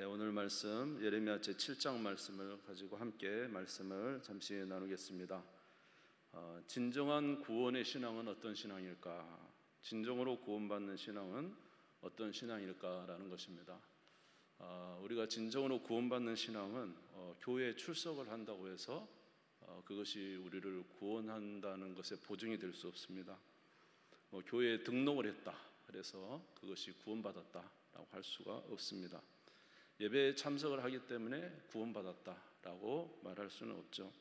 오늘 말씀 예레미야 제7장 말씀을 가지고 함께 말씀을 잠시 나누겠습니다. 진정한 구원의 신앙은 어떤 신앙일까? 진정으로 구원받는 신앙은 어떤 신앙일까라는 것입니다. 우리가 진정으로 구원받는 신앙은 교회에 출석을 한다고 해서 그것이 우리를 구원한다는 것에 보증이 될 수 없습니다. 교회에 등록을 했다, 그래서 그것이 구원받았다라고 할 수가 없습니다. 예배에 참석을 하기 때문에 구원받았다라고 말할 수는 없죠.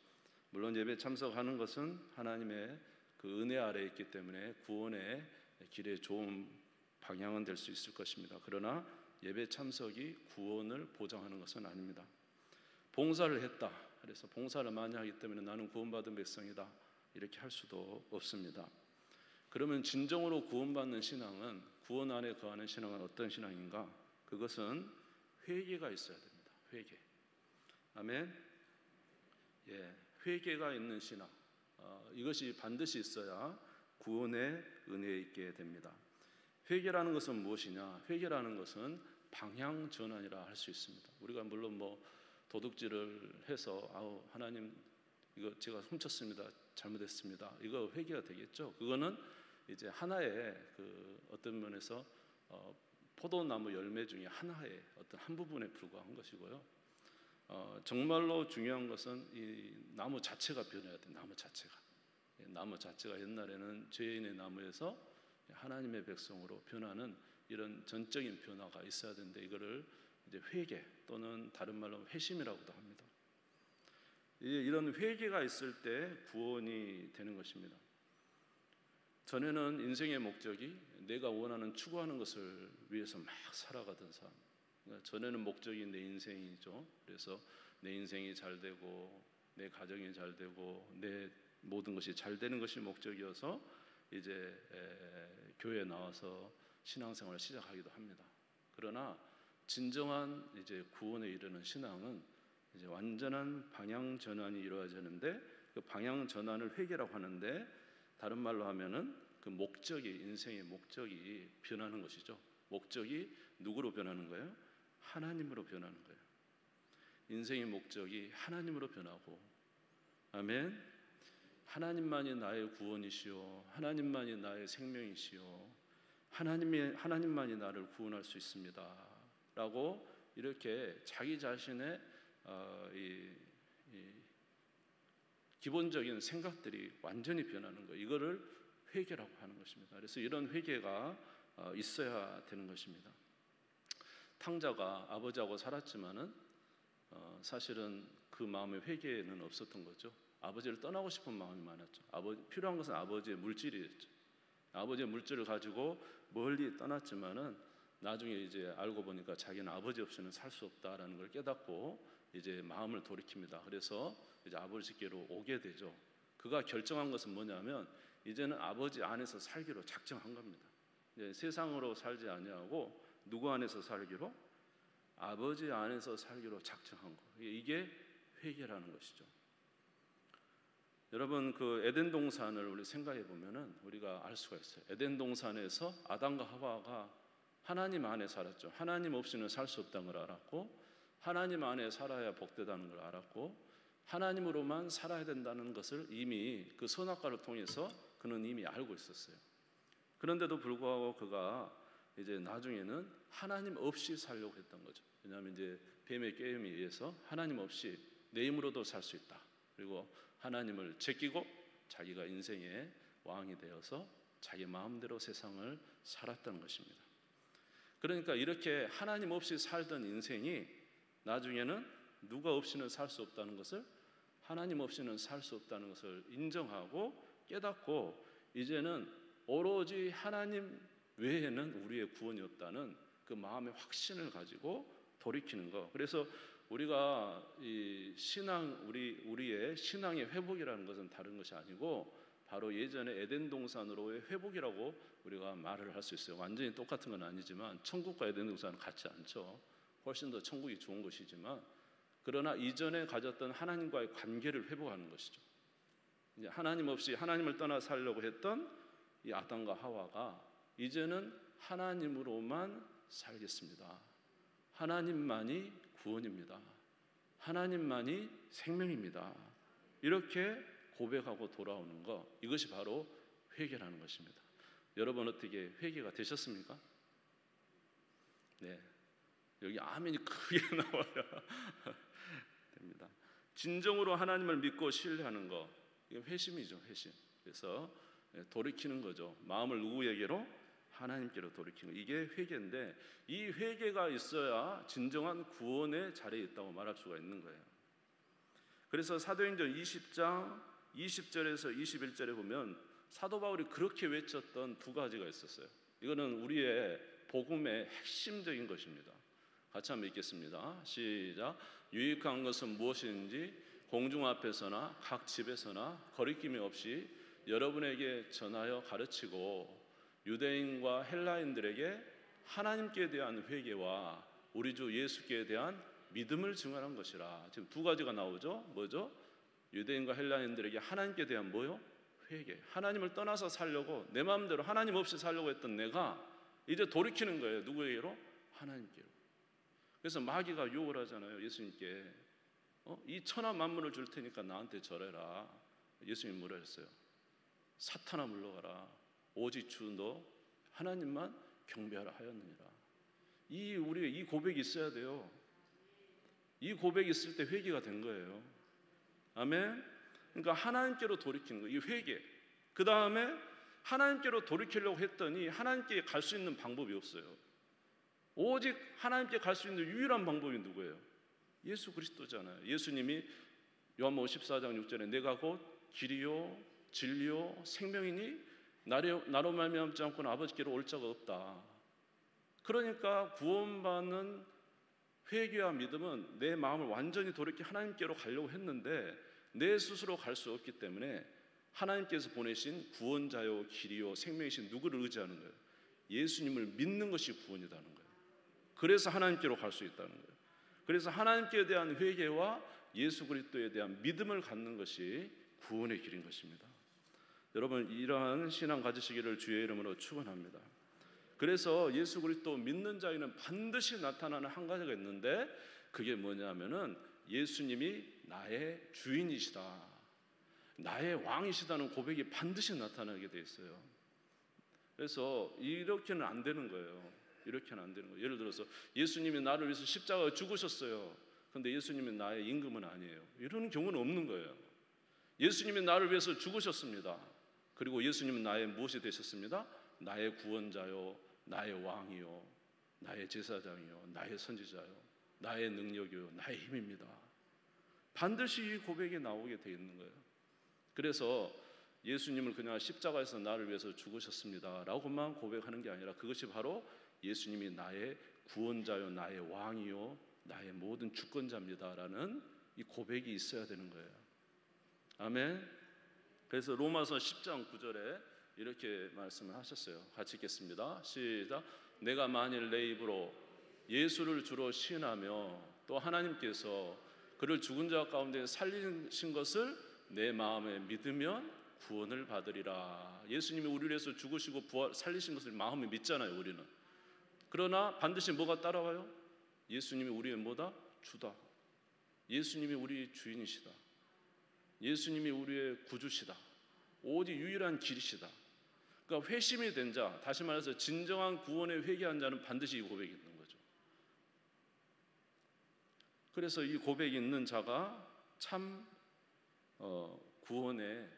물론 예배에 참석하는 것은 하나님의 그 은혜 아래에 있기 때문에 구원의 길에 좋은 방향은 될 수 있을 것입니다. 그러나 예배 참석이 구원을 보장하는 것은 아닙니다. 봉사를 했다, 그래서 봉사를 많이 하기 때문에 나는 구원받은 백성이다, 이렇게 할 수도 없습니다. 그러면 진정으로 구원받는 신앙은, 구원 안에 거하는 신앙은 어떤 신앙인가? 그것은 회개가 있어야 됩니다. 회개. 아멘. 회개가 있는 신앙. 이것이 반드시 있어야 구원의 은혜에 있게 됩니다. 회개라는 것은 무엇이냐? 회개라는 것은 방향 전환이라 할 수 있습니다. 우리가 물론 도둑질을 해서 하나님 이거 제가 훔쳤습니다, 잘못했습니다, 이거 회개가 되겠죠. 그거는 이제 하나의 어떤 면에서 포도나무 열매 중에 하나의 어떤 한 부분에 불과한 것이고요. 정말로 중요한 것은 이 나무 자체가 변해야 돼요. 나무 자체가 옛날에는 죄인의 나무에서 하나님의 백성으로 변하는 이런 전적인 변화가 있어야 되는데, 이거를 이제 회개 또는 다른 말로 회심이라고도 합니다. 이런 회개가 있을 때 구원이 되는 것입니다. 전에는 인생의 목적이 내가 원하는 추구하는 것을 위해서 막 살아가던 사람. 전에는 목적이 내 인생이죠. 그래서 내 인생이 잘 되고 내 가정이 잘 되고 내 모든 것이 잘 되는 것이 목적이어서 이제 교회에 나와서 신앙생활을 시작하기도 합니다. 그러나 진정한 이제 구원에 이르는 신앙은 이제 완전한 방향 전환이 이루어지는데, 그 방향 전환을 회개라고 하는데, 다른 말로 하면은 그 목적이, 인생의 목적이 변하는 것이죠. 목적이 누구로 변하는 거예요? 하나님으로 변하는 거예요. 인생의 목적이 하나님으로 변하고, 아멘. 하나님만이 나의 구원이시오, 하나님만이 나의 생명이시오, 하나님만이 나를 구원할 수 있습니다 라고 이렇게 자기 자신의 기본적인 생각들이 완전히 변하는 거예요. 이거를 회개라고 하는 것입니다. 그래서 이런 회개가 있어야 되는 것입니다. 탕자가 아버지하고 살았지만은 사실은 그 마음의 회개는 없었던 거죠. 아버지를 떠나고 싶은 마음이 많았죠. 필요한 것은 아버지의 물질이었죠. 아버지의 물질을 가지고 멀리 떠났지만은 나중에 이제 알고 보니까 자기는 아버지 없이는 살 수 없다라는 걸 깨닫고 이제 마음을 돌이킵니다. 그래서 이제 아버지께로 오게 되죠. 그가 결정한 것은 뭐냐면, 이제는 아버지 안에서 살기로 작정한 겁니다. 이제 세상으로 살지 아니하고 누구 안에서 살기로? 아버지 안에서 살기로 작정한 거. 이게 회개라는 것이죠. 여러분, 그 에덴 동산을 우리 생각해 보면은 우리가 알 수가 있어요. 에덴 동산에서 아담과 하와가 하나님 안에 살았죠. 하나님 없이는 살 수 없다는 걸 알았고, 하나님 안에 살아야 복되다는 걸 알았고, 하나님으로만 살아야 된다는 것을 이미 그 선악과를 통해서 그는 이미 알고 있었어요. 그런데도 불구하고 그가 이제 나중에는 하나님 없이 살려고 했던 거죠. 왜냐하면 이제 뱀의 깨움에 의해서 하나님 없이 내 힘으로도 살 수 있다, 그리고 하나님을 제끼고 자기가 인생의 왕이 되어서 자기 마음대로 세상을 살았던 것입니다. 그러니까 이렇게 하나님 없이 살던 인생이 나중에는 누가 없이는 살 수 없다는 것을, 하나님 없이는 살 수 없다는 것을 인정하고 깨닫고, 이제는 오로지 하나님 외에는 우리의 구원이 없다는 그 마음의 확신을 가지고 돌이키는 거. 그래서 우리가 이 신앙, 우리의 신앙의 회복이라는 것은 다른 것이 아니고 바로 예전에 에덴 동산으로의 회복이라고 우리가 말을 할 수 있어요. 완전히 똑같은 건 아니지만 천국과 에덴 동산은 같지 않죠. 훨씬 더 천국이 좋은 것이지만, 그러나 이전에 가졌던 하나님과의 관계를 회복하는 것이죠. 이제 하나님 없이 하나님을 떠나 살려고 했던 이 아담과 하와가 이제는 하나님으로만 살겠습니다, 하나님만이 구원입니다. 하나님만이 생명입니다. 이렇게 고백하고 돌아오는 것, 이것이 바로 회개라는 것입니다. 여러분 어떻게 회개가 되셨습니까? 네, 여기 아멘이 크게 나와요. 됩니다. 진정으로 하나님을 믿고 신뢰하는 것, 이게 회심이죠, 회심. 그래서 돌이키는 거죠. 마음을 누구에게로? 하나님께로 돌이키는 거. 이게 회개인데, 이 회개가 있어야 진정한 구원의 자리에 있다고 말할 수가 있는 거예요. 그래서 사도행전 20장 20절에서 21절에 보면 사도 바울이 그렇게 외쳤던 두 가지가 있었어요. 이거는 우리의 복음의 핵심적인 것입니다. 같이 한번 읽겠습니다. 시작. 유익한 것은 무엇인지 공중 앞에서나 각 집에서나 거리낌이 없이 여러분에게 전하여 가르치고 유대인과 헬라인들에게 하나님께 대한 회개와 우리 주 예수께 대한 믿음을 증언한 것이라. 지금 두 가지가 나오죠. 뭐죠? 유대인과 헬라인들에게 하나님께 대한 뭐요? 회개. 하나님을 떠나서 살려고, 내 마음대로 하나님 없이 살려고 했던 내가 이제 돌이키는 거예요. 누구에게로? 하나님께로. 그래서 마귀가 욕을 하잖아요. 예수님께 이 천하 만물을 줄 테니까 나한테 절해라. 예수님 뭐라 했어요? 사탄아 물러가라. 오직 주 너 하나님만 경배하라 하였느니라. 우리가 이 고백이 있어야 돼요. 이 고백이 있을 때 회개가 된 거예요. 아멘. 그러니까 하나님께로 돌이키는 거예요. 이 회개. 그 다음에 하나님께로 돌이키려고 했더니 하나님께 갈 수 있는 방법이 없어요. 오직 하나님께 갈 수 있는 유일한 방법이 누구예요? 예수 그리스도잖아요. 예수님이 요한복음 14장 6절에 내가 곧 길이요 진리요 생명이니 나로 말미암지 않고는 아버지께로 올 자가 없다. 그러니까 구원받는 회개와 믿음은 내 마음을 완전히 돌이켜 하나님께로 가려고 했는데 내 스스로 갈 수 없기 때문에 하나님께서 보내신 구원자요 길이요 생명이신 누구를 의지하는 거예요? 예수님을 믿는 것이 구원이라는 거예요. 그래서 하나님께로 갈 수 있다는 거예요. 그래서 하나님께 대한 회개와 예수 그리스도에 대한 믿음을 갖는 것이 구원의 길인 것입니다. 여러분 이러한 신앙 가지시기를 주의 이름으로 축원합니다. 그래서 예수 그리스도 믿는 자에는 반드시 나타나는 한 가지가 있는데 그게 뭐냐면은 예수님이 나의 주인이시다, 나의 왕이시다는 고백이 반드시 나타나게 돼 있어요. 그래서 이렇게는 안 되는 거예요. 이렇게는 안 되는 거예요. 예를 들어서 예수님이 나를 위해서 십자가에 죽으셨어요. 그런데 예수님이 나의 임금은 아니에요. 이런 경우는 없는 거예요. 예수님이 나를 위해서 죽으셨습니다. 그리고 예수님은 나의 무엇이 되셨습니다? 나의 구원자요, 나의 왕이요, 나의 제사장이요, 나의 선지자요, 나의 능력이요, 나의 힘입니다. 반드시 이 고백이 나오게 돼 있는 거예요. 그래서 예수님을 그냥 십자가에서 나를 위해서 죽으셨습니다 라고만 고백하는 게 아니라 그것이 바로 예수님이 나의 구원자요, 나의 왕이요, 나의 모든 주권자입니다 라는 이 고백이 있어야 되는 거예요. 아멘. 그래서 로마서 10장 9절에 이렇게 말씀을 하셨어요. 같이 읽겠습니다. 시작. 내가 만일 내 입으로 예수를 주로 시인하며 또 하나님께서 그를 죽은 자 가운데 살리신 것을 내 마음에 믿으면 구원을 받으리라. 예수님이 우리를 위해서 죽으시고 살리신 것을 마음에 믿잖아요, 우리는. 그러나 반드시 뭐가 따라와요? 예수님이 우리의 뭐다? 주다. 예수님이 우리 주인이시다. 예수님이 우리의 구주시다. 오직 유일한 길이시다. 그러니까 회심이 된 자, 다시 말해서 진정한 구원에 회개한 자는 반드시 이 고백이 있는 거죠. 그래서 이 고백이 있는 자가 참 구원의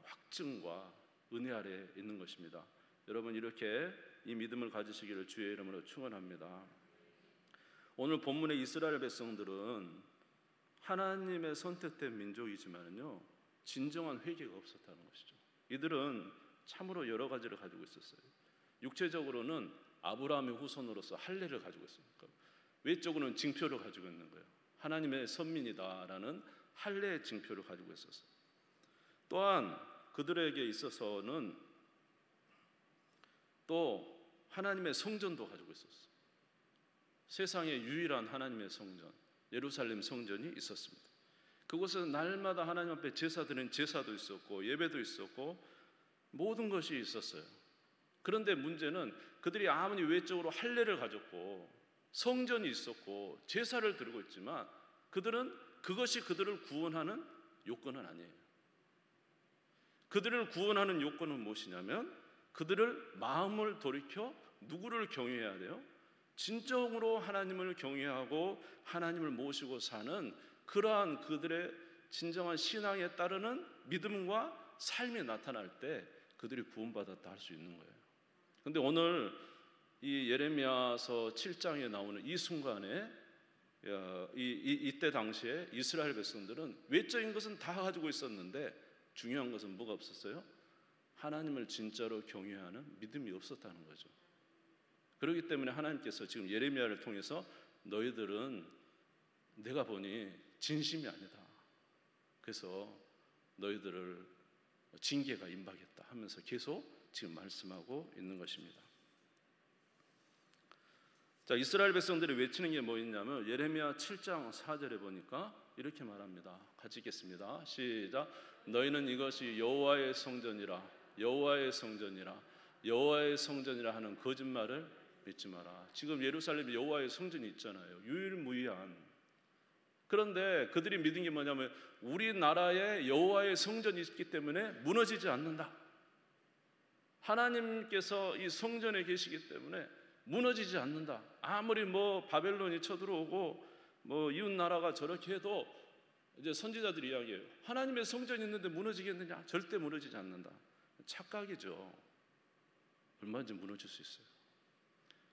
확증과 은혜 아래 있는 것입니다. 여러분 이렇게 이 믿음을 가지시기를 주의 이름으로 축원합니다. 오늘 본문의 이스라엘 백성들은 하나님의 선택된 민족이지만요 진정한 회개가 없었다는 것이죠. 이들은 참으로 여러 가지를 가지고 있었어요. 육체적으로는 아브라함의 후손으로서 할례를 가지고 있습니다. 외적으로는 징표를 가지고 있는 거예요. 하나님의 선민이다라는 할례의 징표를 가지고 있었어요. 또한 그들에게 있어서는 또 하나님의 성전도 가지고 있었어요. 세상의 유일한 하나님의 성전, 예루살렘 성전이 있었습니다. 그곳에서 날마다 하나님 앞에 제사드리는 제사도 있었고 예배도 있었고 모든 것이 있었어요. 그런데 문제는 그들이 아무리 외적으로 할례를 가졌고 성전이 있었고 제사를 드리고 있지만 그들은 그것이 그들을 구원하는 요건은 아니에요. 그들을 구원하는 요건은 무엇이냐면 그들을 마음을 돌이켜 누구를 경외해야 돼요? 진정으로 하나님을 경외하고 하나님을 모시고 사는 그러한 그들의 진정한 신앙에 따르는 믿음과 삶이 나타날 때 그들이 구원받았다 할 수 있는 거예요. 그런데 오늘 이 예레미야서 7장에 나오는 이 순간에 이때 당시에 이스라엘 백성들은 외적인 것은 다 가지고 있었는데 중요한 것은 뭐가 없었어요? 하나님을 진짜로 경외하는 믿음이 없었다는 거죠. 그렇기 때문에 하나님께서 지금 예레미야를 통해서 너희들은 내가 보니 진심이 아니다. 그래서 너희들을 징계가 임박했다 하면서 계속 지금 말씀하고 있는 것입니다. 자, 이스라엘 백성들이 외치는 게 뭐 있냐면 예레미야 7장 4절에 보니까 이렇게 말합니다. 같이 읽겠습니다. 시작. 너희는 이것이 여호와의 성전이라 여호와의 성전이라 여호와의 성전이라 하는 거짓말을 믿지 마라. 지금 예루살렘에 여호와의 성전이 있잖아요. 유일무이한. 그런데 그들이 믿은 게 뭐냐면 우리나라에 여호와의 성전이 있기 때문에 무너지지 않는다. 하나님께서 이 성전에 계시기 때문에 무너지지 않는다. 아무리 바벨론이 쳐들어오고 이웃 나라가 저렇게 해도 이제 선지자들이 이야기해요. 하나님의 성전이 있는데 무너지겠느냐? 절대 무너지지 않는다. 착각이죠. 얼마든지 무너질 수 있어요.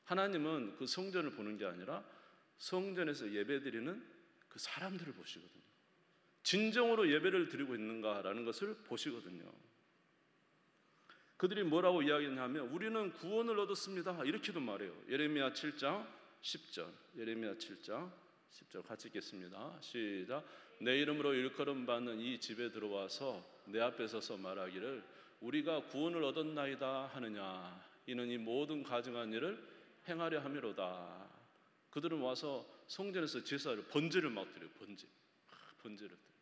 하나님은 그 성전을 보는 게 아니라 성전에서 예배드리는 그 사람들을 보시거든요. 진정으로 예배를 드리고 있는가라는 것을 보시거든요. 그들이 뭐라고 이야기했냐면 우리는 구원을 얻었습니다. 이렇게도 말해요. 예레미야 7장 10절. 예레미야 7장 10절 같이 읽겠습니다. 시작. 내 이름으로 일컬음 받는 이 집에 들어와서 내 앞에 서서 말하기를 우리가 구원을 얻었나이다 하느냐. 이는 이 모든 가증한 일을 행하려 함이로다. 그들은 와서 성전에서 제사를 번제를 막 드려요. 번제를 드려요.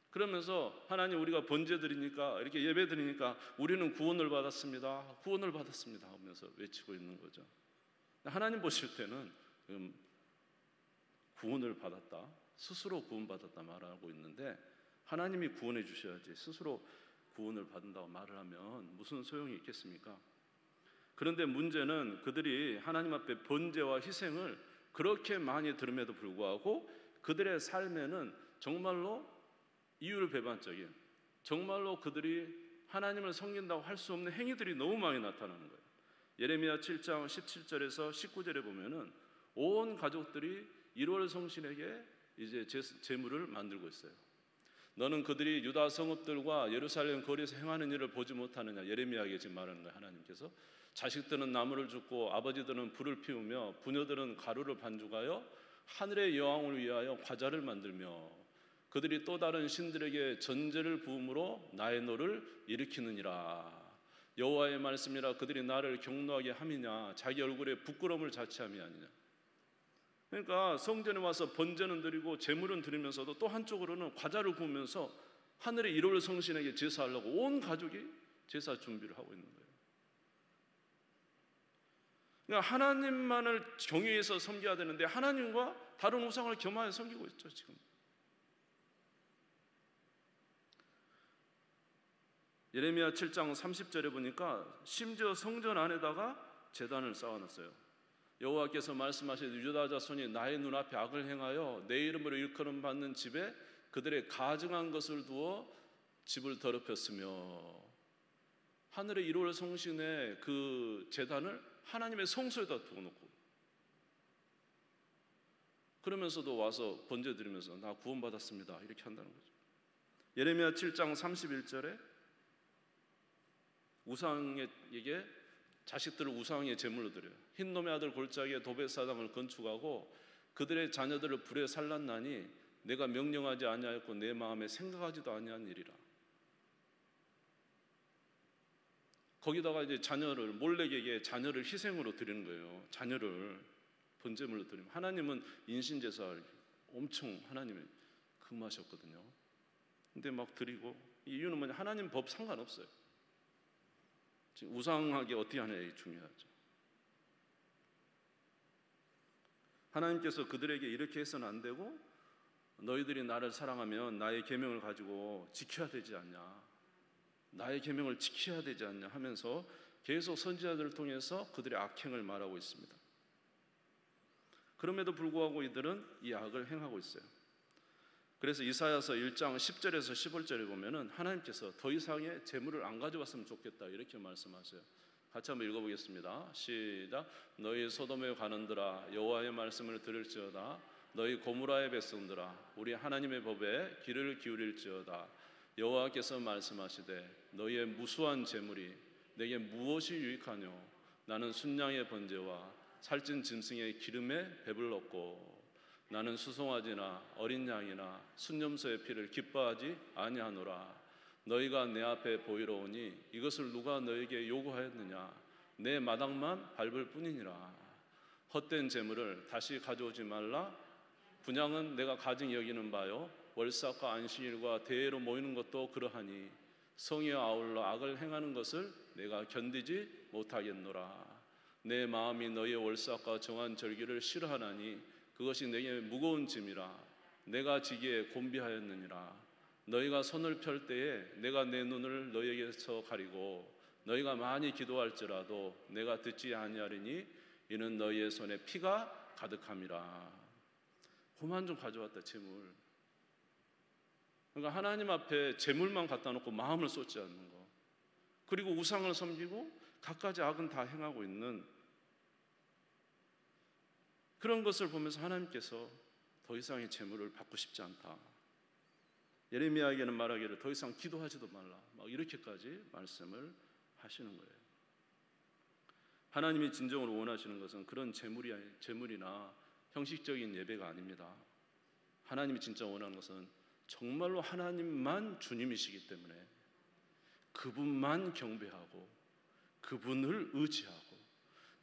그러면서 하나님 우리가 번제 드리니까 이렇게 예배 드리니까 우리는 구원을 받았습니다. 구원을 받았습니다 하면서 외치고 있는 거죠. 하나님 보실 때는 구원을 받았다, 스스로 구원받았다 말하고 있는데 하나님이 구원해 주셔야지 스스로 구원을 받는다고 말을 하면 무슨 소용이 있겠습니까? 그런데 문제는 그들이 하나님 앞에 번제와 희생을 그렇게 많이 들음에도 불구하고 그들의 삶에는 정말로 이율배반적인 정말로 그들이 하나님을 섬긴다고 할 수 없는 행위들이 너무 많이 나타나는 거예요. 예레미야 7장 17절에서 19절에 보면은 온 가족들이 1월 성신에게 이제 제물을 만들고 있어요. 너는 그들이 유다 성읍들과 예루살렘 거리에서 행하는 일을 보지 못하느냐. 예레미야에게 지금 말하는 거예요. 하나님께서 자식들은 나무를 줍고 아버지들은 불을 피우며 부녀들은 가루를 반죽하여 하늘의 여왕을 위하여 과자를 만들며 그들이 또 다른 신들에게 전제를 부음으로 나의 노를 일으키느니라. 여호와의 말씀이라 그들이 나를 경노하게 함이냐 자기 얼굴에 부끄러움을 자취함이 아니냐. 그러니까 성전에 와서 번제는 드리고 제물은 드리면서도 또 한쪽으로는 과자를 구우면서 하늘의 1월 성신에게 제사하려고 온 가족이 제사 준비를 하고 있는 거예요. 그러니까 하나님만을 경외해서 섬겨야 되는데 하나님과 다른 우상을 겸하여 섬기고 있죠 지금. 예레미야 7장 30절에 보니까 심지어 성전 안에다가 제단을 쌓아놨어요. 여호와께서 말씀하시되 유다 자손이 나의 눈앞에 악을 행하여 내 이름으로 일컬음 받는 집에 그들의 가증한 것을 두어 집을 더럽혔으며 하늘의 1월 성신의 그 제단을 하나님의 성소에다 두어놓고 그러면서도 와서 번제 드리면서 나 구원받았습니다 이렇게 한다는 거죠. 예레미야 7장 31절에 우상에게 자식들을 우상의 제물로 드려요. 흰놈의 아들 골짜기에 도벳사당을 건축하고 그들의 자녀들을 불에 살랐나니 내가 명령하지 아니하였고 내 마음에 생각하지도 아니한 일이라. 거기다가 이제 자녀를 몰렉에게 자녀를 희생으로 드리는 거예요. 자녀를 번제물로 드리면 하나님은 인신제사를 엄청 하나님이 금하셨거든요. 근데 막 드리고 이유는 뭐냐? 하나님 법 상관없어요. 지금 우상하게 어떻게 하느냐 중요하죠. 하나님께서 그들에게 이렇게 해서는 안 되고 너희들이 나를 사랑하면 나의 계명을 가지고 지켜야 되지 않냐, 나의 계명을 지켜야 되지 않냐 하면서 계속 선지자들을 통해서 그들의 악행을 말하고 있습니다. 그럼에도 불구하고 이들은 이 악을 행하고 있어요. 그래서 이사야서 1장 10절에서 11절에 보면은 하나님께서 더 이상의 재물을 안 가져왔으면 좋겠다 이렇게 말씀하세요. 같이 한번 읽어보겠습니다. 시작. 너희 소돔에 가는들아 여호와의 말씀을 들을지어다. 너희 고무라의 백성들아 우리 하나님의 법에 귀를 기울일지어다. 여호와께서 말씀하시되 너희의 무수한 재물이 내게 무엇이 유익하뇨? 나는 순양의 번제와 살찐 짐승의 기름에 배불렀고 나는 수송아지나 어린 양이나 순염소의 피를 기뻐하지 아니하노라. 너희가 내 앞에 보이러 오니 이것을 누가 너에게 요구하였느냐? 내 마당만 밟을 뿐이니라. 헛된 재물을 다시 가져오지 말라. 분향은 내가 가증히 여기는 바요 월삭과 안식일과 대회로 모이는 것도 그러하니 성이여 아울러 악을 행하는 것을 내가 견디지 못하겠노라. 내 마음이 너희의 월삭과 정한 절기를 싫어하나니 그것이 내게 무거운 짐이라. 내가 지기에 곤비하였느니라. 너희가 손을 펼 때에 내가 내 눈을 너희에게서 가리고 너희가 많이 기도할지라도 내가 듣지 아니하리니 이는 너희의 손에 피가 가득함이라. 그만 좀 가져왔다 재물. 그러니까 하나님 앞에 재물만 갖다 놓고 마음을 쏟지 않는 거, 그리고 우상을 섬기고 갖가지 악은 다 행하고 있는 그런 것을 보면서 하나님께서 더 이상의 재물을 받고 싶지 않다. 예레미야에게는 말하기를 더 이상 기도하지도 말라, 막 이렇게까지 말씀을 하시는 거예요. 하나님이 진정으로 원하시는 것은 그런 재물이나 형식적인 예배가 아닙니다. 하나님이 진짜 원하는 것은 정말로 하나님만 주님이시기 때문에 그분만 경배하고 그분을 의지하고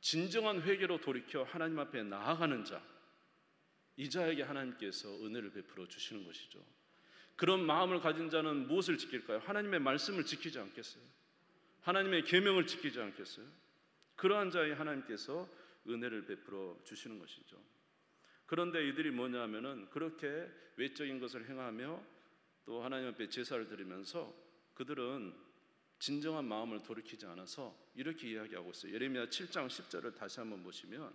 진정한 회개로 돌이켜 하나님 앞에 나아가는 자, 이 자에게 하나님께서 은혜를 베풀어 주시는 것이죠. 그런 마음을 가진 자는 무엇을 지킬까요? 하나님의 말씀을 지키지 않겠어요? 하나님의 계명을 지키지 않겠어요? 그러한 자에게 하나님께서 은혜를 베풀어 주시는 것이죠. 그런데 이들이 뭐냐면은 그렇게 외적인 것을 행하며 또 하나님 앞에 제사를 드리면서 그들은 진정한 마음을 돌이키지 않아서 이렇게 이야기하고 있어요. 예레미야 7장 10절을 다시 한번 보시면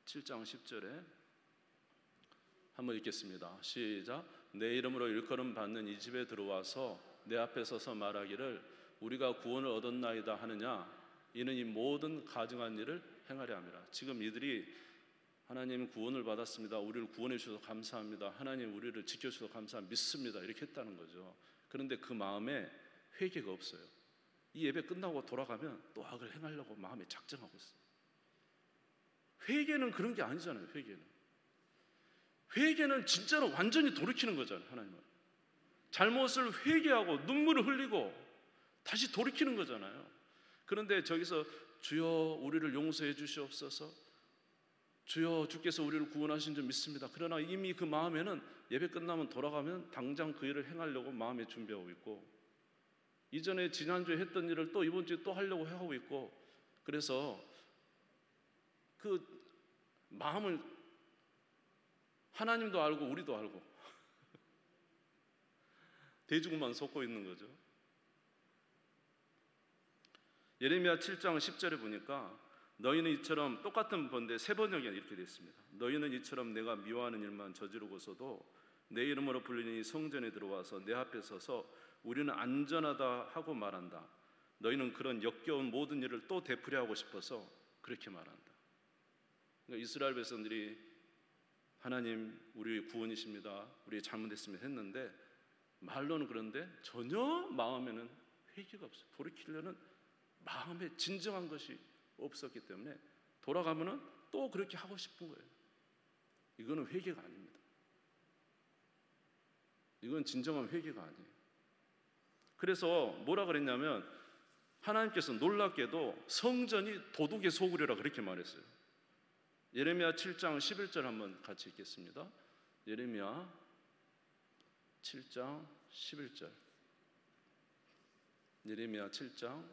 7장 10절에 한번 읽겠습니다. 시작. 내 이름으로 일컬음 받는 이 집에 들어와서 내 앞에 서서 말하기를 우리가 구원을 얻었나이다 하느냐? 이는 이 모든 가증한 일을 행하려 함이라. 지금 이들이 하나님 구원을 받았습니다. 우리를 구원해 주셔서 감사합니다. 하나님 우리를 지켜주셔서 감사합니다. 믿습니다. 이렇게 했다는 거죠. 그런데 그 마음에 회개가 없어요. 이 예배 끝나고 돌아가면 또 악을 행하려고 마음에 작정하고 있어요. 회개는 그런 게 아니잖아요. 회개는 진짜로 완전히 돌이키는 거잖아요. 하나님은 잘못을 회개하고 눈물을 흘리고 다시 돌이키는 거잖아요. 그런데 저기서 주여 우리를 용서해 주시옵소서, 주여 주께서 우리를 구원하신 줄 믿습니다. 그러나 이미 그 마음에는 예배 끝나면 돌아가면 당장 그 일을 행하려고 마음에 준비하고 있고, 이전에 지난주에 했던 일을 또 이번 주에 또 하려고 하고 있고, 그래서 그 마음을 하나님도 알고 우리도 알고 대중만 속고 있는 거죠. 예레미야 7장 10절에 보니까 너희는 이처럼 똑같은 번데 세 번역에 이렇게 되어 있습니다. 너희는 이처럼 내가 미워하는 일만 저지르고서도 내 이름으로 불리니 성전에 들어와서 내 앞에 서서 우리는 안전하다 하고 말한다. 너희는 그런 역겨운 모든 일을 또 되풀이 하고 싶어서 그렇게 말한다. 그러니까 이스라엘 백성들이 하나님 우리 구원이십니다, 우리 잘못했으면 했는데 말로는 그런데 전혀 마음에는 회개가 없어요. 돌이키려는 마음에 진정한 것이 없었기 때문에 돌아가면은 또 그렇게 하고 싶은 거예요. 이거는 회개가 아닙니다. 이건 진정한 회개가 아니에요. 그래서 뭐라 그랬냐면 하나님께서 놀랍게도 성전이 도둑의 소굴이라 그렇게 말했어요. 예레미야 7장 11절 한번 같이 읽겠습니다. 예레미야 7장 11절. 예레미야 7장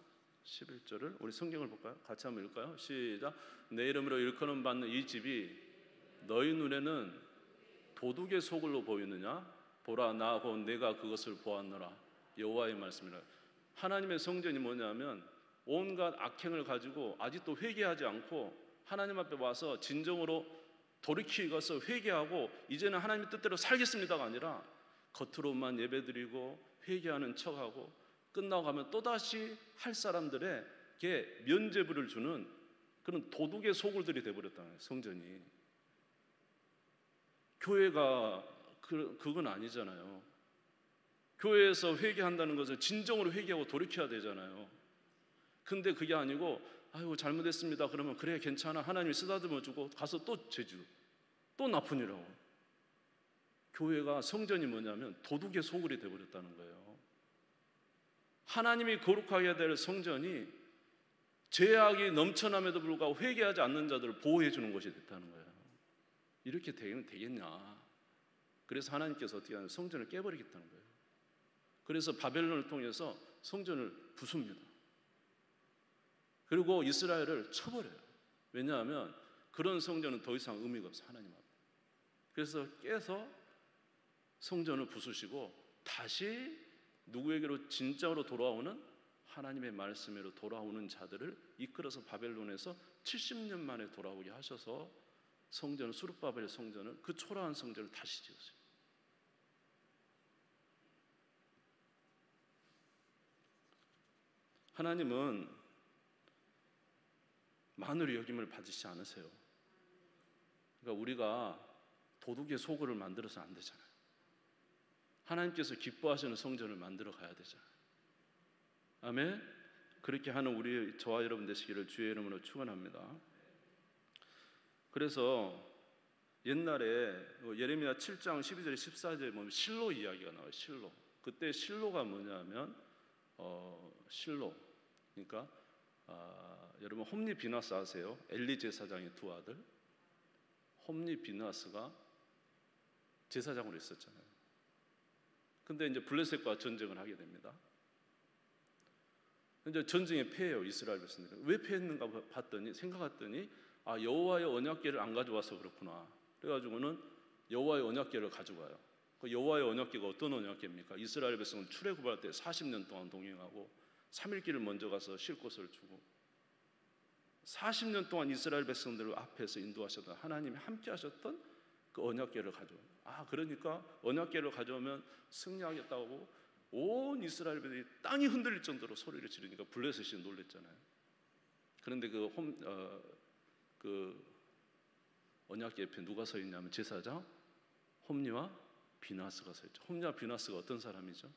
11절을 우리 성경을 볼까요? 같이 한번 읽을까요? 시작. 내 이름으로 일컬음 받는 이 집이 너희 눈에는 도둑의 소굴로 보이느냐? 보라, 나 곧 내가 그것을 보았노라. 여호와의 말씀이라. 하나님의 성전이 뭐냐면 온갖 악행을 가지고 아직도 회개하지 않고 하나님 앞에 와서 진정으로 돌이키고서 회개하고 이제는 하나님의 뜻대로 살겠습니다가 아니라 겉으로만 예배드리고 회개하는 척하고 끝나고 가면 또다시 할 사람들에게 면죄부를 주는 그런 도둑의 소굴들이 되어버렸다는 거예요. 성전이. 교회가 그건 아니잖아요. 교회에서 회개한다는 것은 진정으로 회개하고 돌이켜야 되잖아요. 근데 그게 아니고 아이고 잘못했습니다 그러면 그래 괜찮아 하나님이 쓰다듬어 주고 가서 또 죄주 또 나쁜 일하고. 교회가 성전이 뭐냐면 도둑의 소굴이 되어버렸다는 거예요. 하나님이 거룩하게 될 성전이 죄악이 넘쳐남에도 불구하고 회개하지 않는 자들을 보호해 주는 것이 됐다는 거예요. 이렇게 되면 되겠냐. 그래서 하나님께서 어떻게 하냐면 성전을 깨버리겠다는 거예요. 그래서 바벨론을 통해서 성전을 부숩니다. 그리고 이스라엘을 쳐버려요. 왜냐하면 그런 성전은 더 이상 의미가 없어요. 하나님 앞에. 그래서 깨서 성전을 부수시고 다시 누구에게로 진짜로 돌아오는 하나님의 말씀으로 돌아오는 자들을 이끌어서 바벨론에서 70년 만에 돌아오게 하셔서 성전을 수룹바벨 성전을 그 초라한 성전을 다시 지었어요. 하나님은 만으로 여김을 받으시지 않으세요. 그러니까 우리가 도둑의 소굴을 만들어서 안 되잖아요. 하나님께서 기뻐하시는 성전을 만들어 가야 되잖아요. 아멘. 그렇게 하는 우리 저와 여러분 되시기를 주의 이름으로 축원합니다. 그래서 옛날에 예레미야 7장 12절 14절에 보면 실로 이야기가 나와요. 실로. 그때 실로가 뭐냐면 실로. 그러니까 여러분 홈리 비나스 아세요? 엘리 제사장의 두 아들. 홈리 비나스가 제사장으로 있었잖아요. 근데 이제 블레셋과 전쟁을 하게 됩니다. 이제 전쟁에 패해요. 이스라엘 백성들은. 왜 패했는가 생각했더니 여호와의 언약궤를 안 가져와서 그렇구나. 그래가지고는 여호와의 언약궤를 가져가요. 그 여호와의 언약궤가 어떤 언약궤입니까? 이스라엘 백성은 출애굽할 때 40년 동안 동행하고 3일길을 먼저 가서 쉴 곳을 주고 40년 동안 이스라엘 백성들 앞에서 인도하셨던 하나님이 함께 하셨던 그 언약궤를 가져와요. 그러니까 언약궤를 가져오면 승리하겠다고 온 이스라엘들이 땅이 흔들릴 정도로 소리를 지르니까 블레셋이 놀랬잖아요. 그런데 그 언약궤 옆에 누가 서 있냐면 제사장 홈리와 비나스가 서 있죠. 홈리와 비나스가 어떤 사람이죠?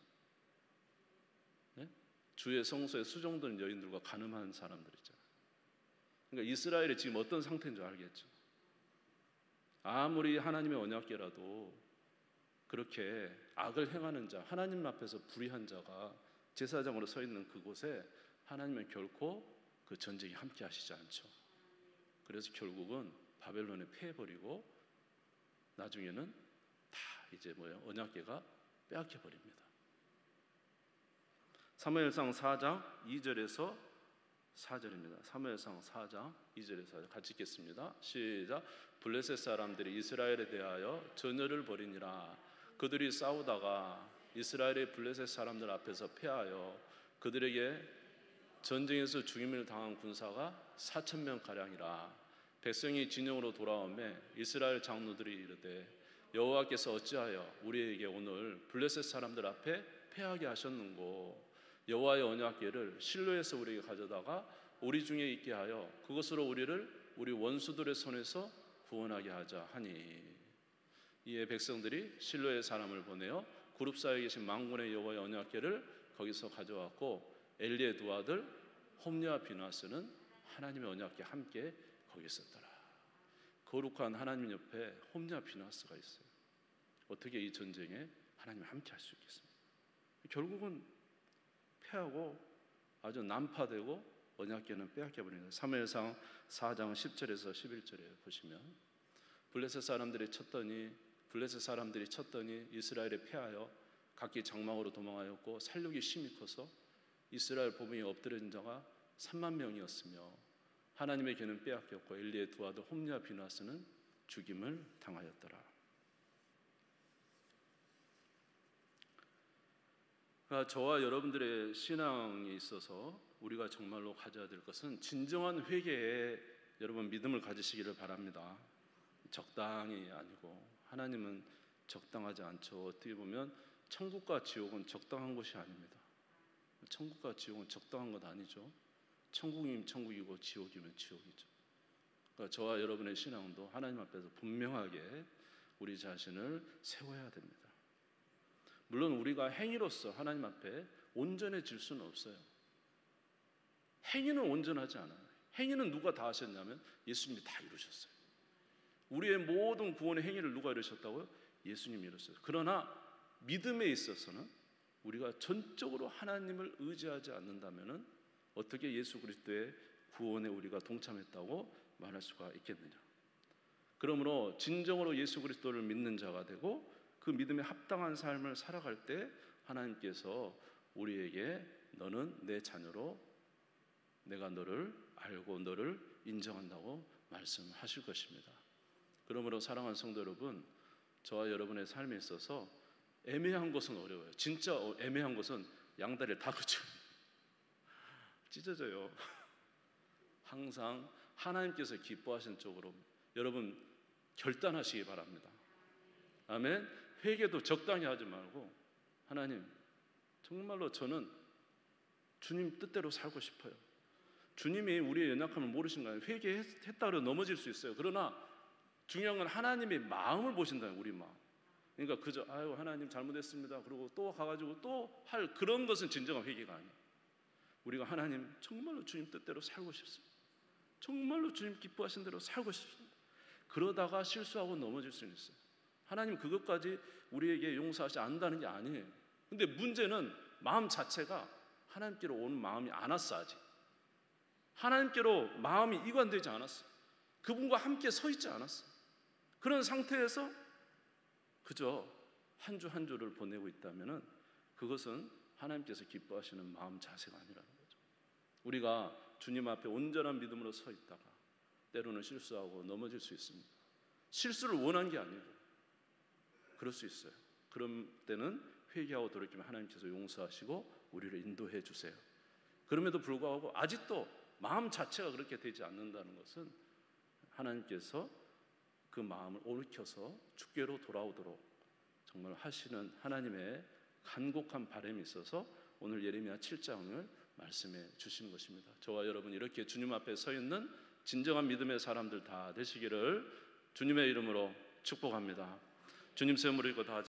네? 주의 성소에 수종된 여인들과 간음하는 사람들이잖아요. 그러니까 이스라엘이 지금 어떤 상태인 줄 알겠죠. 아무리 하나님의 언약궤라도 그렇게 악을 행하는 자, 하나님 앞에서 불의한 자가 제사장으로 서 있는 그곳에 하나님은 결코 그 전쟁에 함께 하시지 않죠. 그래서 결국은 바벨론에 패해버리고 나중에는 다 이제 언약궤가 빼앗겨 버립니다. 사무엘상 4장 2절에서 4절입니다. 사무엘상 4장 2절에서 4절 같이 읽겠습니다. 시작. 블레셋 사람들이 이스라엘에 대하여 전열을 벌이니라. 그들이 싸우다가 이스라엘의 블레셋 사람들 앞에서 패하여 그들에게 전쟁에서 죽임을 당한 군사가 4,000명 가량이라. 백성이 진영으로 돌아오매 이스라엘 장로들이 이르되 여호와께서 어찌하여 우리에게 오늘 블레셋 사람들 앞에 패하게 하셨는고. 여호와의 언약궤를 실로에서 우리에게 가져다가 우리 중에 있게 하여 그것으로 우리를 우리 원수들의 손에서 구원하게 하자 하니. 이에 백성들이 실로의 사람을 보내어 그룹 사이에 계신 만군의 여호와의 언약궤를 거기서 가져왔고 엘리의 두 아들 홈리와 비나스는 하나님의 언약궤 함께 거기 있었더라. 거룩한 하나님 옆에 홈리와 비나스가 있어요. 어떻게 이 전쟁에 하나님이 함께 할 수 있겠습니까? 결국은 패하고 아주 난파되고 언약궤는 빼앗겨버립니다. 사무엘상 4장 10절에서 11절에 보시면 블레셋 사람들이 쳤더니 이스라엘에 패하여 각기 장막으로 도망하였고 살육이 심히 커서 이스라엘 보병에 엎드려진 자가 3만 명이었으며 하나님의 궤는 빼앗겼고 엘리의 두 아들 홈리와 비나스는 죽임을 당하였더라. 그러니까 저와 여러분들의 신앙에 있어서 우리가 정말로 가져야 될 것은 진정한 회개에 여러분 믿음을 가지시기를 바랍니다. 적당히 아니고, 하나님은 적당하지 않죠. 어떻게 보면 천국과 지옥은 적당한 곳이 아닙니다. 천국과 지옥은 적당한 것 아니죠. 천국이면 천국이고 지옥이면 지옥이죠. 그러니까 저와 여러분의 신앙도 하나님 앞에서 분명하게 우리 자신을 세워야 됩니다. 물론 우리가 행위로서 하나님 앞에 온전해질 수는 없어요. 행위는 온전하지 않아요. 행위는 누가 다 하셨냐면 예수님이 다 이루셨어요. 우리의 모든 구원의 행위를 누가 이루셨다고요? 예수님이 이루셨어요. 그러나 믿음에 있어서는 우리가 전적으로 하나님을 의지하지 않는다면 어떻게 예수 그리스도의 구원에 우리가 동참했다고 말할 수가 있겠느냐. 그러므로 진정으로 예수 그리스도를 믿는 자가 되고 그 믿음에 합당한 삶을 살아갈 때 하나님께서 우리에게 너는 내 자녀로 내가 너를 알고 너를 인정한다고 말씀하실 것입니다. 그러므로 사랑하는 성도 여러분, 저와 여러분의 삶에 있어서 애매한 것은 어려워요. 진짜 애매한 것은 양다리를 다 그쳐요. 찢어져요. 항상 하나님께서 기뻐하시는 쪽으로 여러분 결단하시기 바랍니다. 아멘. 회개도 적당히 하지 말고 하나님 정말로 저는 주님 뜻대로 살고 싶어요. 주님이 우리의 연약함을 모르신가요? 회개했다고 넘어질 수 있어요. 그러나 중요한 건 하나님의 마음을 보신다는 우리 마음. 그러니까 그저 아유 하나님 잘못했습니다. 그리고 또 가가지고 또 할 그런 것은 진정한 회개가 아니에요. 우리가 하나님 정말로 주님 뜻대로 살고 싶습니다. 정말로 주님 기뻐하신 대로 살고 싶습니다. 그러다가 실수하고 넘어질 수는 있어요. 하나님 그것까지 우리에게 용서하지 않는다는 게 아니에요. 근데 문제는 마음 자체가 하나님께로 오는 마음이 안 왔어. 아직 하나님께로 마음이 이관되지 않았어. 그분과 함께 서 있지 않았어. 그런 상태에서 그저 한 주 한 주를 보내고 있다면 그것은 하나님께서 기뻐하시는 마음 자세가 아니라는 거죠. 우리가 주님 앞에 온전한 믿음으로 서 있다가 때로는 실수하고 넘어질 수 있습니다. 실수를 원한 게 아니고 그럴 수 있어요. 그런 때는 회개하고 돌이키면 하나님께서 용서하시고 우리를 인도해 주세요. 그럼에도 불구하고 아직도 마음 자체가 그렇게 되지 않는다는 것은 하나님께서 그 마음을 올켜서 주께로 돌아오도록 정말 하시는 하나님의 간곡한 바람이 있어서 오늘 예레미야 7장을 말씀해 주시는 것입니다. 저와 여러분 이렇게 주님 앞에 서 있는 진정한 믿음의 사람들 다 되시기를 주님의 이름으로 축복합니다. 주님 세움으로 이거 다